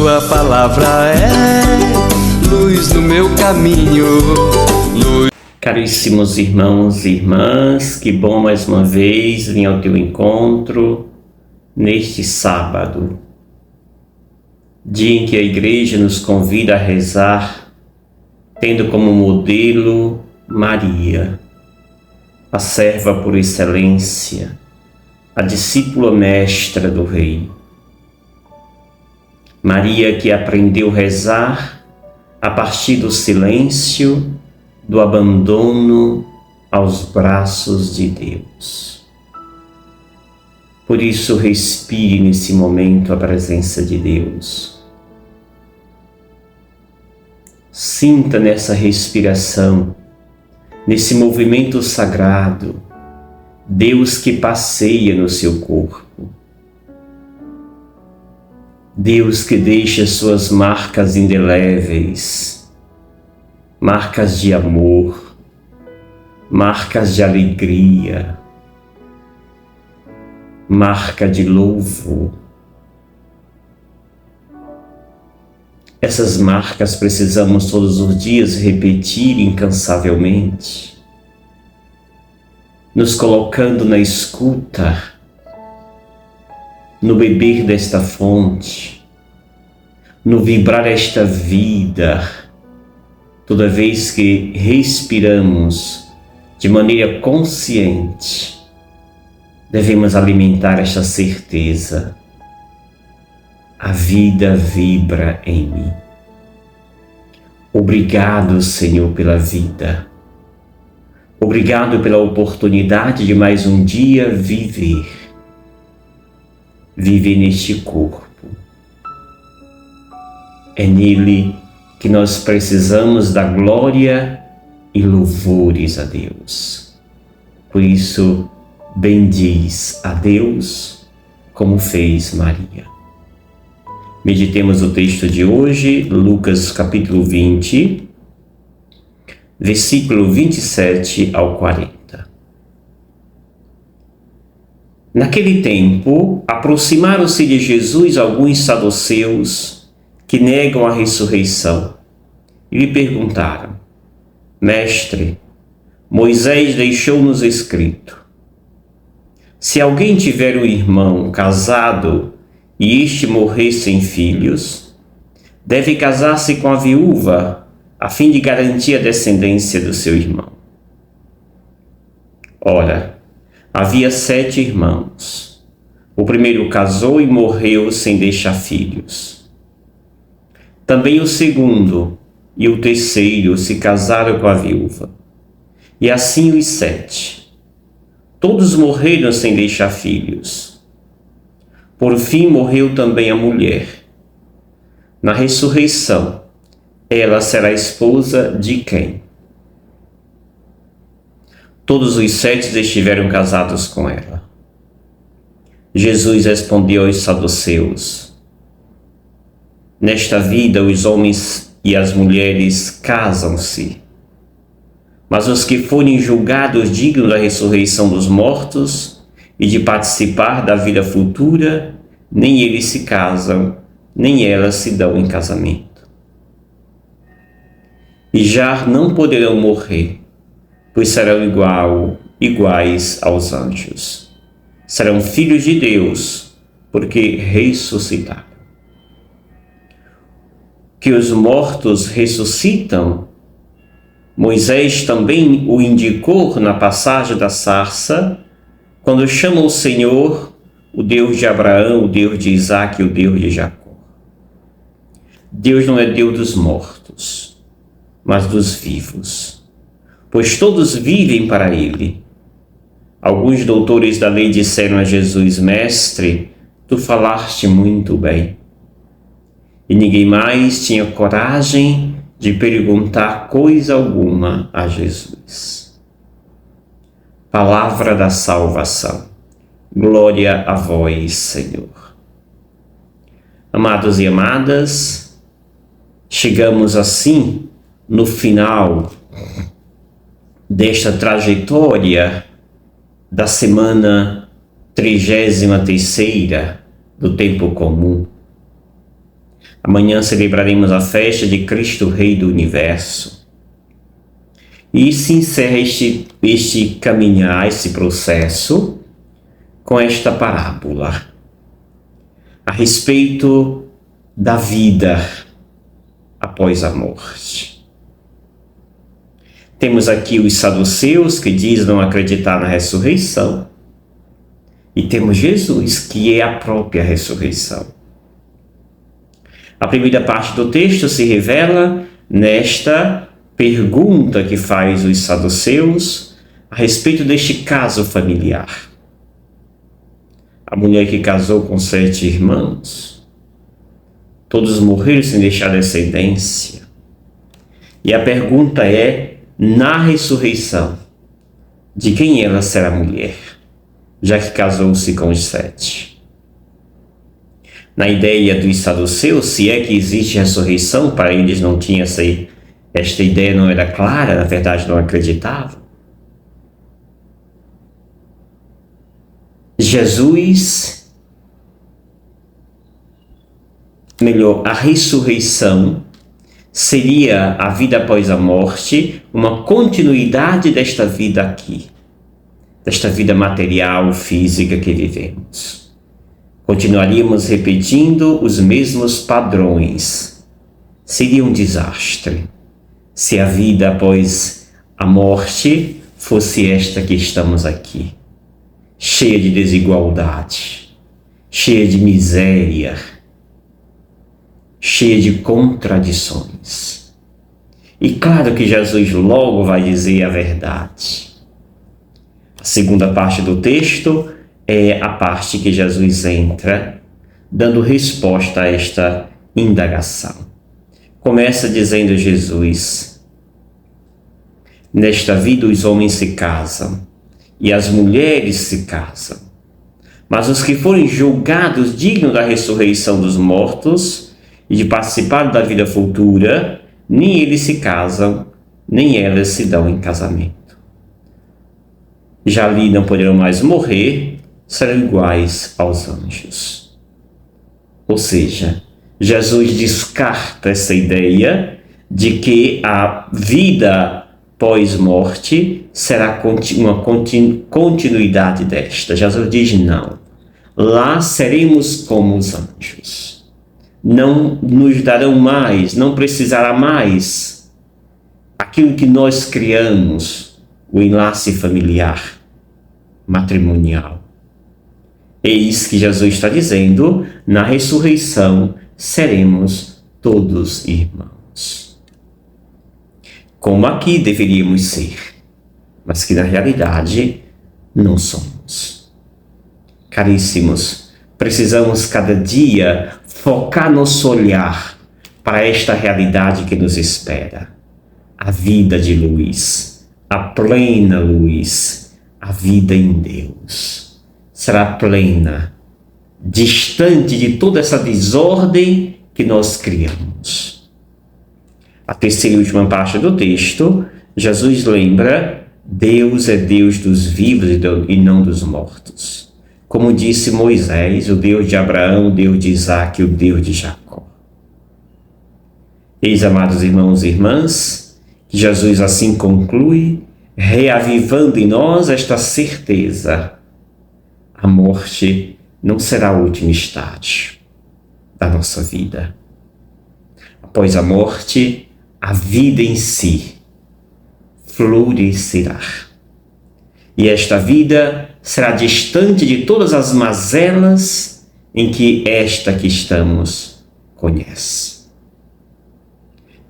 Tua palavra é luz no meu caminho, luz. Caríssimos irmãos e irmãs, que bom mais uma vez vir ao teu encontro neste sábado, dia em que a Igreja nos convida a rezar, tendo como modelo Maria, a serva por excelência, a discípula mestra do Rei. Maria que aprendeu a rezar a partir do silêncio, do abandono aos braços de Deus. Por isso, respire nesse momento a presença de Deus. Sinta nessa respiração, nesse movimento sagrado, Deus que passeia no seu corpo. Deus que deixa suas marcas indeléveis, marcas de amor, marcas de alegria, marca de louvor. Essas marcas precisamos todos os dias repetir incansavelmente, nos colocando na escuta, no beber desta fonte, no vibrar esta vida, toda vez que respiramos de maneira consciente, devemos alimentar esta certeza: a vida vibra em mim. Obrigado, Senhor, pela vida. Obrigado pela oportunidade de mais um dia viver neste corpo. É nele que nós precisamos da glória e louvores a Deus. Por isso, bendiz a Deus como fez Maria. Meditemos o texto de hoje, Lucas capítulo 20, versículo 27 ao 40. Naquele tempo, aproximaram-se de Jesus alguns saduceus que negam a ressurreição e lhe perguntaram: Mestre, Moisés deixou-nos escrito: se alguém tiver um irmão casado e este morrer sem filhos, deve casar-se com a viúva a fim de garantir a descendência do seu irmão. Ora, havia 7 irmãos. O primeiro casou e morreu sem deixar filhos. Também o segundo e o terceiro se casaram com a viúva. E assim os 7. Todos morreram sem deixar filhos. Por fim morreu também a mulher. Na ressurreição, ela será esposa de quem? Todos os 7 estiveram casados com ela. Jesus respondeu aos saduceus: nesta vida os homens e as mulheres casam-se, mas os que forem julgados dignos da ressurreição dos mortos e de participar da vida futura, nem eles se casam, nem elas se dão em casamento. E já não poderão morrer, pois serão iguais aos anjos. Serão filhos de Deus, porque ressuscitaram. Que os mortos ressuscitam, Moisés também o indicou na passagem da sarça, quando chama o Senhor, o Deus de Abraão, o Deus de Isaque e o Deus de Jacó. Deus não é Deus dos mortos, mas dos vivos, pois todos vivem para Ele. Alguns doutores da lei disseram a Jesus: Mestre, tu falaste muito bem. E ninguém mais tinha coragem de perguntar coisa alguma a Jesus. Palavra da salvação. Glória a vós, Senhor. Amados e amadas, chegamos assim no final desta trajetória da semana 33ª do tempo comum. Amanhã celebraremos a festa de Cristo Rei do Universo. E se encerra este caminhar, esse processo, com esta parábola a respeito da vida após a morte. Temos aqui os saduceus, que dizem não acreditar na ressurreição, e temos Jesus, que é a própria ressurreição. A primeira parte do texto se revela nesta pergunta que faz os saduceus a respeito deste caso familiar. A mulher que casou com 7 irmãos, todos morreram sem deixar descendência. E a pergunta é, na ressurreição, de quem ela será mulher, já que casou-se com os 7? Na ideia dos saduceus, se é que existe ressurreição, para eles não tinha esta ideia, não era clara, na verdade não acreditavam. a ressurreição seria a vida após a morte, uma continuidade desta vida aqui, desta vida material, física que vivemos. Continuaríamos repetindo os mesmos padrões. Seria um desastre se a vida após a morte fosse esta que estamos aqui, cheia de desigualdade, cheia de miséria, cheia de contradições. E claro que Jesus logo vai dizer a verdade. A segunda parte do texto é a parte que Jesus entra dando resposta a esta indagação. Começa dizendo Jesus: nesta vida os homens se casam e as mulheres se casam, mas os que forem julgados dignos da ressurreição dos mortos e de participar da vida futura, nem eles se casam, nem elas se dão em casamento. Já ali não poderão mais morrer, serão iguais aos anjos. Ou seja, Jesus descarta essa ideia de que a vida pós-morte será uma continuidade desta. Jesus diz não. Lá seremos como os anjos. Não nos darão mais, não precisará mais aquilo que nós criamos, o enlace familiar, matrimonial. Eis que Jesus está dizendo, na ressurreição seremos todos irmãos. Como aqui deveríamos ser, mas que na realidade não somos. Caríssimos, precisamos cada dia focar nosso olhar para esta realidade que nos espera. A vida de luz, a plena luz, a vida em Deus. Será plena, distante de toda essa desordem que nós criamos. A terceira e última parte do texto, Jesus lembra: Deus é Deus dos vivos e não dos mortos. Como disse Moisés, o Deus de Abraão, o Deus de Isaque, o Deus de Jacó. Eis, amados irmãos e irmãs, que Jesus assim conclui, reavivando em nós esta certeza: a morte não será o último estágio da nossa vida. Após a morte, a vida em si florescerá. E esta vida será distante de todas as mazelas em que esta que estamos conhece.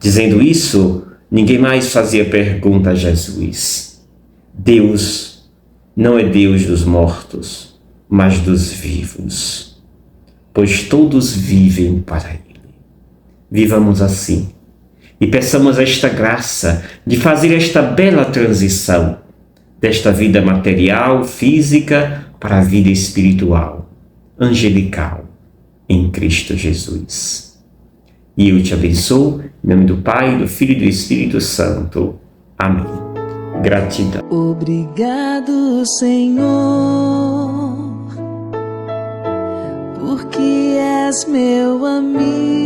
Dizendo isso, ninguém mais fazia pergunta a Jesus. Deus não é Deus dos mortos, mas dos vivos, pois todos vivem para Ele. Vivamos assim e peçamos esta graça de fazer esta bela transição desta vida material, física, para a vida espiritual, angelical, em Cristo Jesus. E eu te abençoo, em nome do Pai, do Filho e do Espírito Santo. Amém. Gratidão. Obrigado, Senhor, porque és meu amigo.